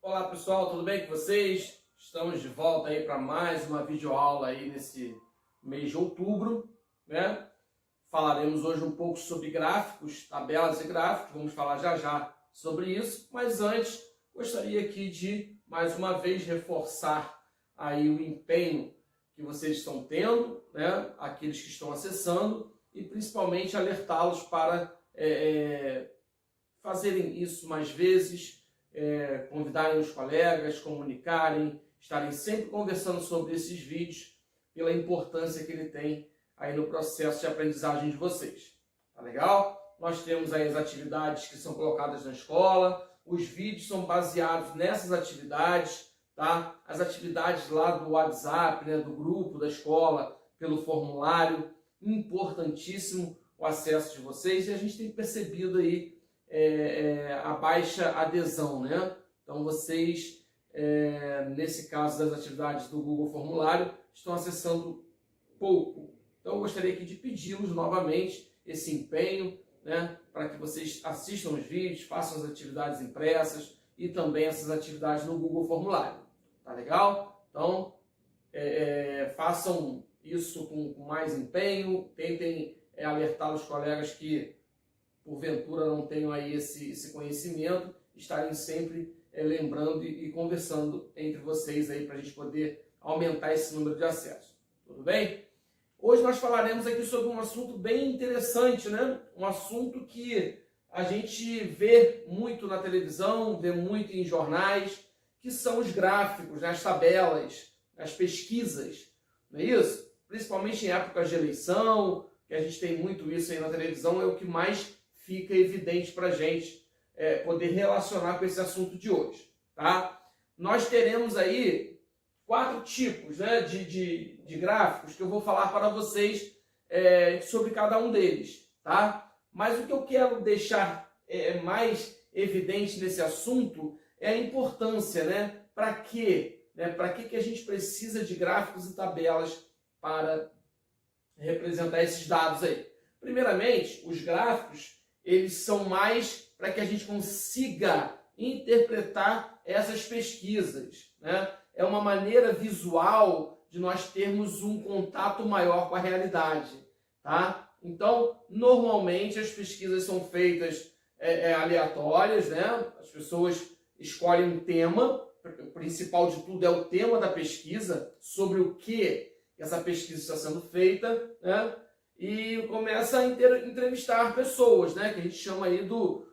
Olá pessoal, tudo bem com vocês? Estamos de volta aí para mais uma videoaula aí nesse mês de outubro, né? Falaremos hoje um pouco sobre gráficos, tabelas e gráficos, vamos falar já já sobre isso, mas antes gostaria aqui de mais uma vez reforçar aí o empenho que vocês estão tendo, né? Aqueles que estão acessando e principalmente alertá-los para fazerem isso mais vezes, convidarem os colegas, comunicarem, estarem sempre conversando sobre esses vídeos pela importância que ele tem aí no processo de aprendizagem de vocês. Tá legal? Nós temos aí as atividades que são colocadas na escola, os vídeos são baseados nessas atividades, tá? As atividades lá do WhatsApp, né, do grupo da escola, pelo formulário, importantíssimo o acesso de vocês, e a gente tem percebido aí a baixa adesão, né? Então vocês, nesse caso das atividades do Google Formulário, estão acessando pouco. Então eu gostaria aqui de pedi-los novamente esse empenho, né? Para que vocês assistam os vídeos, façam as atividades impressas e também essas atividades no Google Formulário. Tá legal? Então façam isso com mais empenho, tentem alertar os colegas que porventura não tenham aí esse conhecimento, estarem sempre lembrando e conversando entre vocês aí para a gente poder aumentar esse número de acessos. Tudo bem? Hoje nós falaremos aqui sobre um assunto bem interessante, né? Um assunto que a gente vê muito na televisão, vê muito em jornais, que são os gráficos, né? As tabelas, as pesquisas, não é isso? Principalmente em épocas de eleição, que a gente tem muito isso aí na televisão, é o que mais fica evidente para a gente poder relacionar com esse assunto de hoje, tá? Nós teremos aí 4 tipos, né, de gráficos que eu vou falar para vocês sobre cada um deles, tá? Mas o que eu quero deixar mais evidente nesse assunto é a importância, né? Para quê? Para que a gente precisa de gráficos e tabelas para representar esses dados aí? Primeiramente, os gráficos eles são mais para que a gente consiga interpretar essas pesquisas, né? É uma maneira visual de nós termos um contato maior com a realidade, tá? Então, normalmente as pesquisas são feitas aleatórias, né? As pessoas escolhem um tema, o principal de tudo é o tema da pesquisa, sobre o que essa pesquisa está sendo feita, né? E começa a entrevistar pessoas, né? Que a gente chama aí do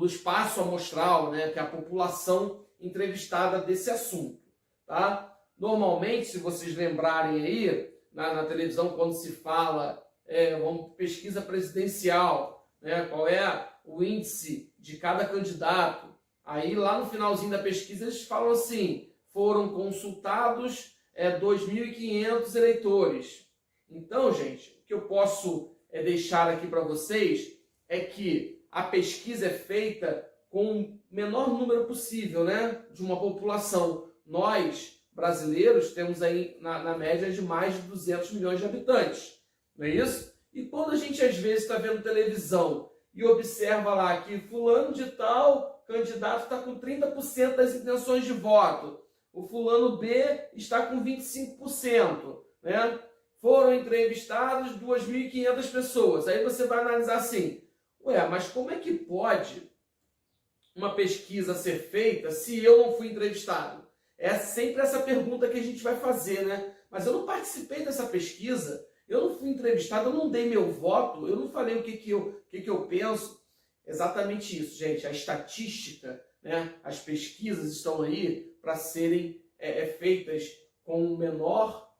espaço amostral, né? Que é a população entrevistada desse assunto, tá? Normalmente, se vocês lembrarem aí, na televisão, quando se fala pesquisa presidencial, né? Qual é o índice de cada candidato, aí lá no finalzinho da pesquisa eles falam assim, foram consultados 2.500 eleitores. Então, gente, o que eu posso deixar aqui para vocês é que a pesquisa é feita com o menor número possível, né, de uma população. Nós, brasileiros, temos aí na média de mais de 200 milhões de habitantes, não é isso? E quando a gente às vezes está vendo televisão e observa lá que fulano de tal candidato está com 30% das intenções de voto, o fulano B está com 25%, né? Foram entrevistados 2.500 pessoas. Aí você vai analisar assim, mas como é que pode uma pesquisa ser feita se eu não fui entrevistado? É sempre essa pergunta que a gente vai fazer, né? Mas eu não participei dessa pesquisa, eu não fui entrevistado, eu não dei meu voto, eu não falei o que eu penso. Exatamente isso, gente. A estatística, né? As pesquisas estão aí para serem feitas com o menor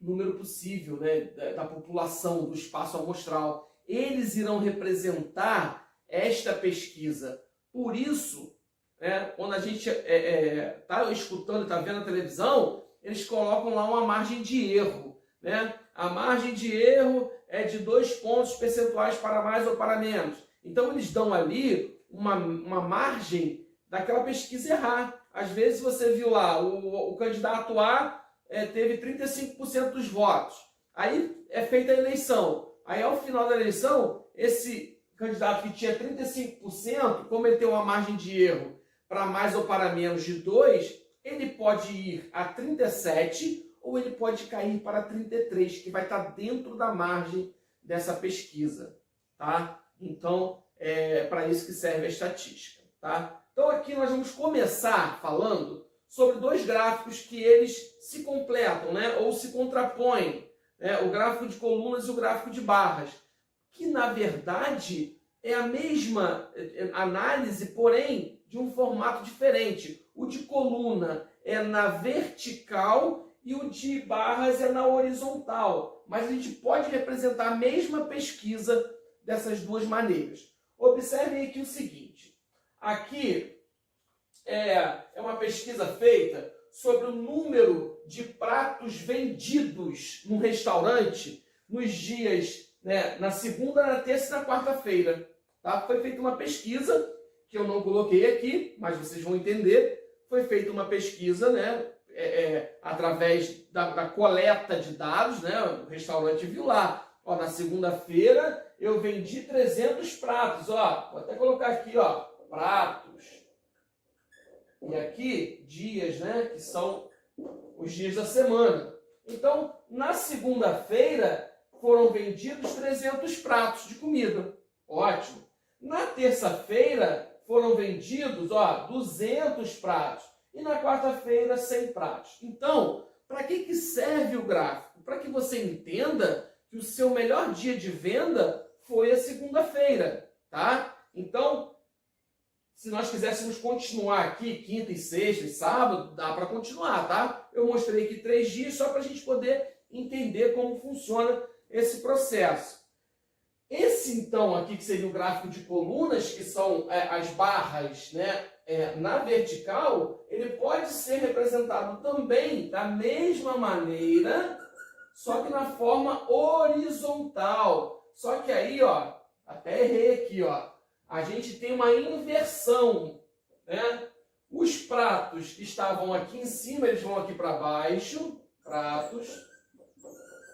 número possível, né, da população, do espaço amostral. Eles irão representar esta pesquisa. Por isso, né, quando a gente está escutando, está vendo a televisão, eles colocam lá uma margem de erro, né? A margem de erro é de 2 pontos percentuais para mais ou para menos. Então eles dão ali uma margem daquela pesquisa errar. Às vezes você viu lá, o candidato A teve 35% dos votos. Aí é feita a eleição. Aí ao final da eleição, esse candidato que tinha 35% cometeu uma margem de erro para mais ou para menos de 2, ele pode ir a 37 ou ele pode cair para 33, que vai estar dentro da margem dessa pesquisa, tá? Então, é para isso que serve a estatística, tá? Então, aqui nós vamos começar falando sobre dois gráficos que eles se completam, né? Ou se contrapõem, né? O gráfico de colunas e o gráfico de barras, que, na verdade, é a mesma análise, porém, de um formato diferente. O de coluna é na vertical e o de barras é na horizontal. Mas a gente pode representar a mesma pesquisa dessas duas maneiras. Observem aqui o seguinte. Aqui é uma pesquisa feita sobre o número de pratos vendidos num restaurante nos dias, né, na segunda, na terça e na quarta-feira. Tá? Foi feita uma pesquisa, que eu não coloquei aqui, mas vocês vão entender. Foi feita uma pesquisa, né, através da coleta de dados, né? O restaurante viu lá, ó, na segunda-feira eu vendi 300 pratos, ó, vou até colocar aqui, ó, pratos. E aqui, dias, né, que são os dias da semana. Então, na segunda-feira foram vendidos 300 pratos de comida. Ótimo. Na terça-feira foram vendidos, ó, 200 pratos. E na quarta-feira, 100 pratos. Então, para que serve o gráfico? Para que você entenda que o seu melhor dia de venda foi a segunda-feira, tá? Então, se nós quiséssemos continuar aqui, quinta e sexta e sábado, dá para continuar, tá? Eu mostrei aqui 3 dias só para a gente poder entender como funciona esse processo. Esse, então, aqui que seria o gráfico de colunas, que são as barras, né, na vertical, ele pode ser representado também da mesma maneira, só que na forma horizontal. Só que aí, ó, até errei aqui, ó, a gente tem uma inversão, né? Os pratos que estavam aqui em cima, eles vão aqui para baixo, pratos,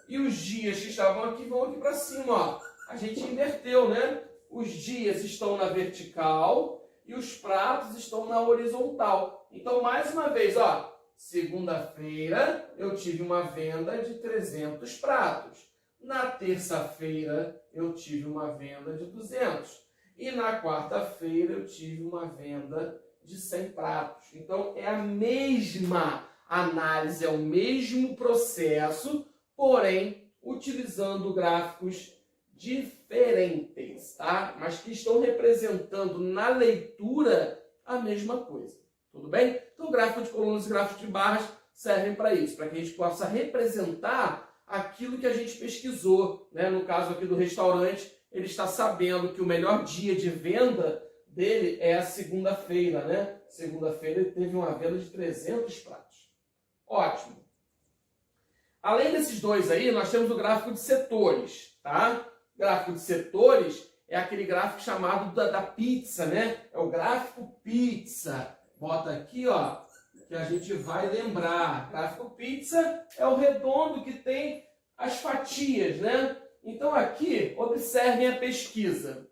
e os dias que estavam aqui vão aqui para cima, ó. A gente inverteu, né? Os dias estão na vertical e os pratos estão na horizontal. Então, mais uma vez, ó, segunda-feira eu tive uma venda de 300 pratos. Na terça-feira eu tive uma venda de 200. E na quarta-feira eu tive uma venda de 100 pratos. Então, é a mesma análise, é o mesmo processo, porém, utilizando gráficos diferentes, tá? Mas que estão representando na leitura a mesma coisa. Tudo bem? Então, o gráfico de colunas e gráfico de barras servem para isso, para que a gente possa representar aquilo que a gente pesquisou, né? No caso aqui do restaurante, ele está sabendo que o melhor dia de venda dele é a segunda-feira, né? Segunda-feira ele teve uma venda de 300 pratos. Ótimo. Além desses dois aí, nós temos o gráfico de setores, tá? O gráfico de setores é aquele gráfico chamado da pizza, né? É o gráfico pizza. Bota aqui, ó, que a gente vai lembrar. Gráfico pizza é o redondo que tem as fatias, né? Então aqui, observem a pesquisa.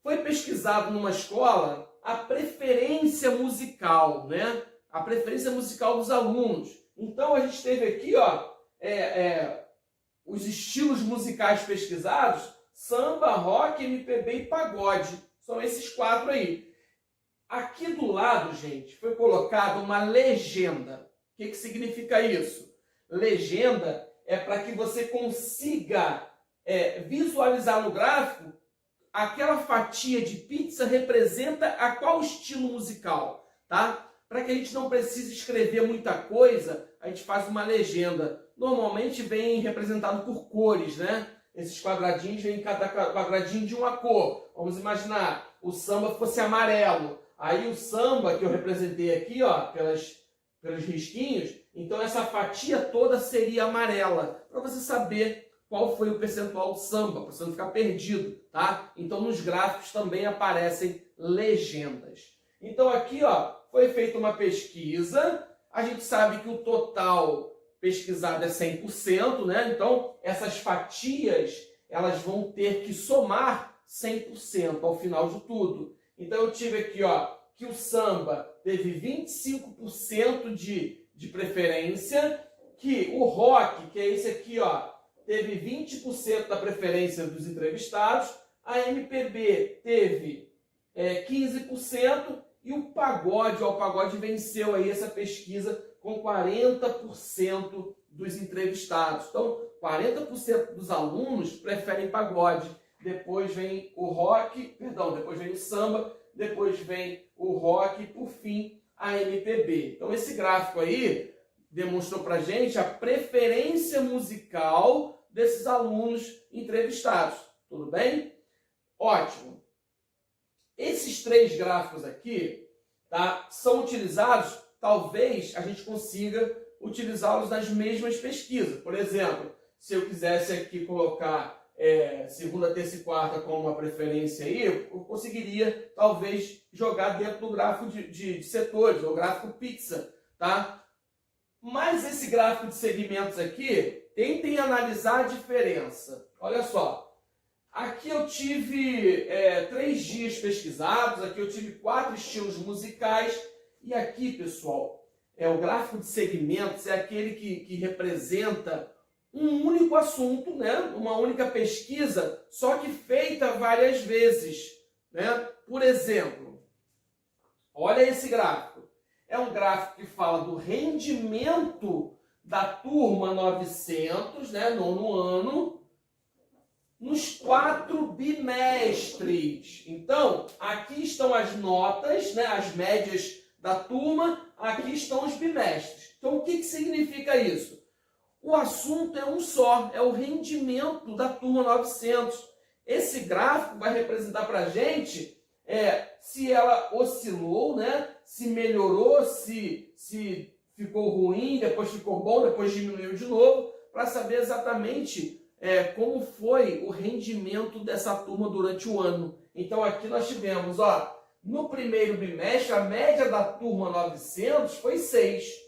Foi pesquisado numa escola a preferência musical, né? A preferência musical dos alunos. Então a gente teve aqui, ó, os estilos musicais pesquisados: samba, rock, MPB e pagode. São esses 4 aí. Aqui do lado, gente, foi colocada uma legenda. O que significa isso? Legenda é para que você consiga visualizar no gráfico aquela fatia de pizza representa a qual estilo musical, tá? Para que a gente não precise escrever muita coisa, a gente faz uma legenda. Normalmente vem representado por cores, né? Esses quadradinhos, vem cada quadradinho de uma cor. Vamos imaginar, o samba fosse amarelo. Aí o samba que eu representei aqui, ó, pelos risquinhos, então essa fatia toda seria amarela, para você saber qual foi o percentual do samba, para você não ficar perdido, tá? Então nos gráficos também aparecem legendas. Então aqui, ó, foi feita uma pesquisa, a gente sabe que o total pesquisado é 100%, né? Então essas fatias, elas vão ter que somar 100% ao final de tudo. Então eu tive aqui, ó, que o samba teve 25% de preferência, que o rock, que é esse aqui, ó, teve 20% da preferência dos entrevistados, a MPB teve 15% e o pagode venceu aí essa pesquisa com 40% dos entrevistados. Então, 40% dos alunos preferem pagode. Depois vem o rock, depois vem o samba, depois vem o rock e, por fim, a MPB. Então, esse gráfico aí demonstrou pra gente a preferência musical desses alunos entrevistados. Tudo bem? Ótimo. Esses 3 gráficos aqui, tá, são utilizados, talvez a gente consiga utilizá-los nas mesmas pesquisas. Por exemplo, se eu quisesse aqui colocar segunda, terça e quarta como uma preferência aí, eu conseguiria talvez jogar dentro do gráfico de setores, o gráfico pizza, tá? Mas esse gráfico de segmentos aqui, tentem analisar a diferença. Olha só, aqui eu tive 3 dias pesquisados, aqui eu tive 4 estilos musicais, e aqui, pessoal, o gráfico de segmentos é aquele que representa um único assunto, né? Uma única pesquisa, só que feita várias vezes, né? Por exemplo, olha esse gráfico. É um gráfico que fala do rendimento da turma 900, né, nono ano, nos 4 bimestres. Então, aqui estão as notas, né, as médias da turma, aqui estão os bimestres. Então, o que significa isso? O assunto é um só, é o rendimento da turma 900. Esse gráfico vai representar para a gente se ela oscilou, né? Se melhorou, se ficou ruim, depois ficou bom, depois diminuiu de novo, para saber exatamente como foi o rendimento dessa turma durante o ano. Então aqui nós tivemos, ó, no primeiro bimestre, a média da turma 900 foi 6.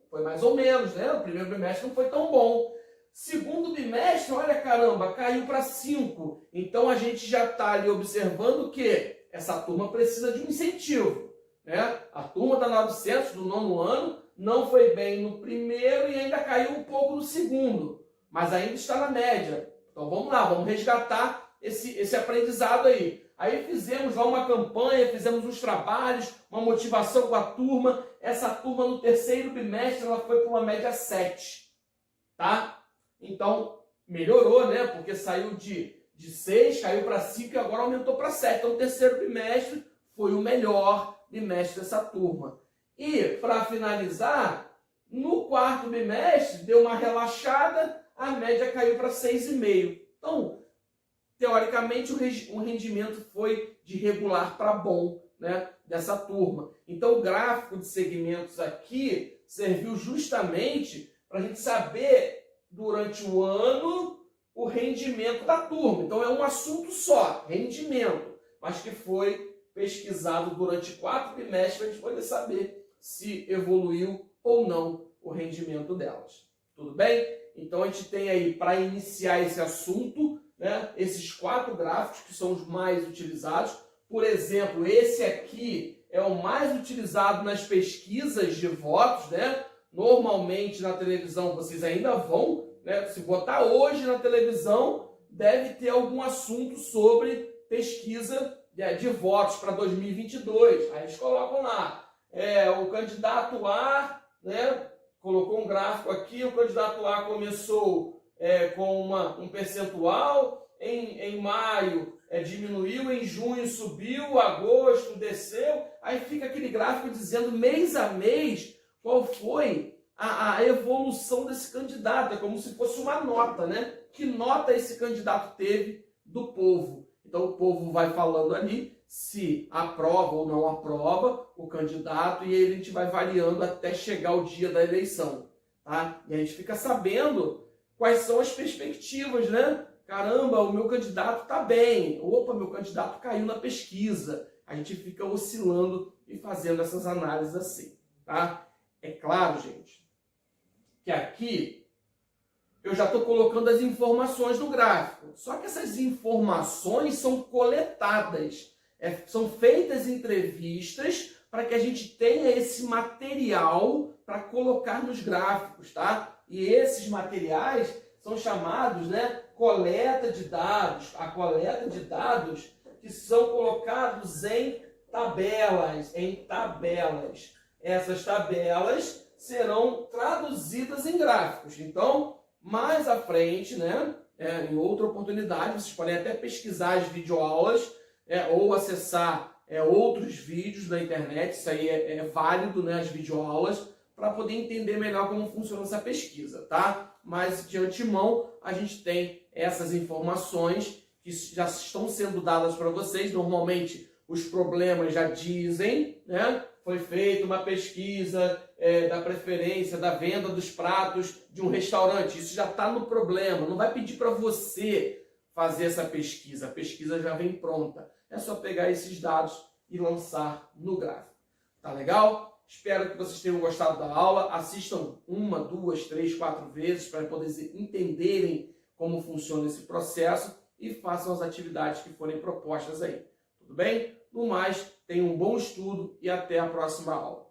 Foi mais ou menos, né? O primeiro bimestre não foi tão bom. Segundo bimestre, olha caramba, caiu para 5. Então a gente já está ali observando que essa turma precisa de um incentivo, né? A turma da 900 do nono ano não foi bem no primeiro e ainda caiu um pouco no segundo, mas ainda está na média. Então vamos lá, vamos resgatar esse aprendizado aí. Aí fizemos lá uma campanha, fizemos uns trabalhos, uma motivação com a turma. Essa turma no terceiro bimestre ela foi para uma média 7, tá? Então melhorou, né? Porque saiu de 6, caiu para 5 e agora aumentou para 7. Então o terceiro bimestre foi o melhor bimestre dessa turma. E para finalizar, no quarto bimestre deu uma relaxada, a média caiu para 6,5. Então, teoricamente, o rendimento foi de regular para bom, né, dessa turma. Então, o gráfico de segmentos aqui serviu justamente para a gente saber, durante o ano, o rendimento da turma. Então, é um assunto só, rendimento, mas que foi pesquisado durante 4 bimestres para a gente poder saber se evoluiu ou não o rendimento delas. Tudo bem? Então, a gente tem aí, para iniciar esse assunto, né, esses 4 gráficos que são os mais utilizados. Por exemplo, esse aqui é o mais utilizado nas pesquisas de votos, né? Normalmente na televisão vocês ainda vão, né? Se botar hoje na televisão, deve ter algum assunto sobre pesquisa de votos para 2022. Aí eles colocam lá, o candidato A, né? Colocou um gráfico aqui, o candidato A começou com um percentual, em maio diminuiu, em junho subiu, agosto desceu, aí fica aquele gráfico dizendo mês a mês qual foi a evolução desse candidato, é como se fosse uma nota, né? Que nota esse candidato teve do povo. Então o povo vai falando ali se aprova ou não aprova o candidato e aí a gente vai variando até chegar o dia da eleição, tá? E a gente fica sabendo quais são as perspectivas, né? Caramba, o meu candidato está bem. Opa, meu candidato caiu na pesquisa. A gente fica oscilando e fazendo essas análises assim, tá? É claro, gente, que aqui eu já estou colocando as informações no gráfico. Só que essas informações são coletadas. São feitas entrevistas para que a gente tenha esse material para colocar nos gráficos, tá? E esses materiais são chamados, né, coleta de dados. A coleta de dados que são colocados em tabelas, Essas tabelas serão traduzidas em gráficos. Então, mais à frente, né, em outra oportunidade, vocês podem até pesquisar as videoaulas ou acessar outros vídeos na internet. Isso aí é válido, né, as videoaulas, para poder entender melhor como funciona essa pesquisa, tá? Mas de antemão a gente tem essas informações que já estão sendo dadas para vocês. Normalmente os problemas já dizem, né? Foi feita uma pesquisa da preferência, da venda dos pratos de um restaurante. Isso já está no problema. Não vai pedir para você fazer essa pesquisa. A pesquisa já vem pronta. É só pegar esses dados e lançar no gráfico. Tá legal? Espero que vocês tenham gostado da aula. Assistam 1, 2, 3, 4 vezes para poder entenderem como funciona esse processo e façam as atividades que forem propostas aí. Tudo bem? No mais, tenham um bom estudo e até a próxima aula.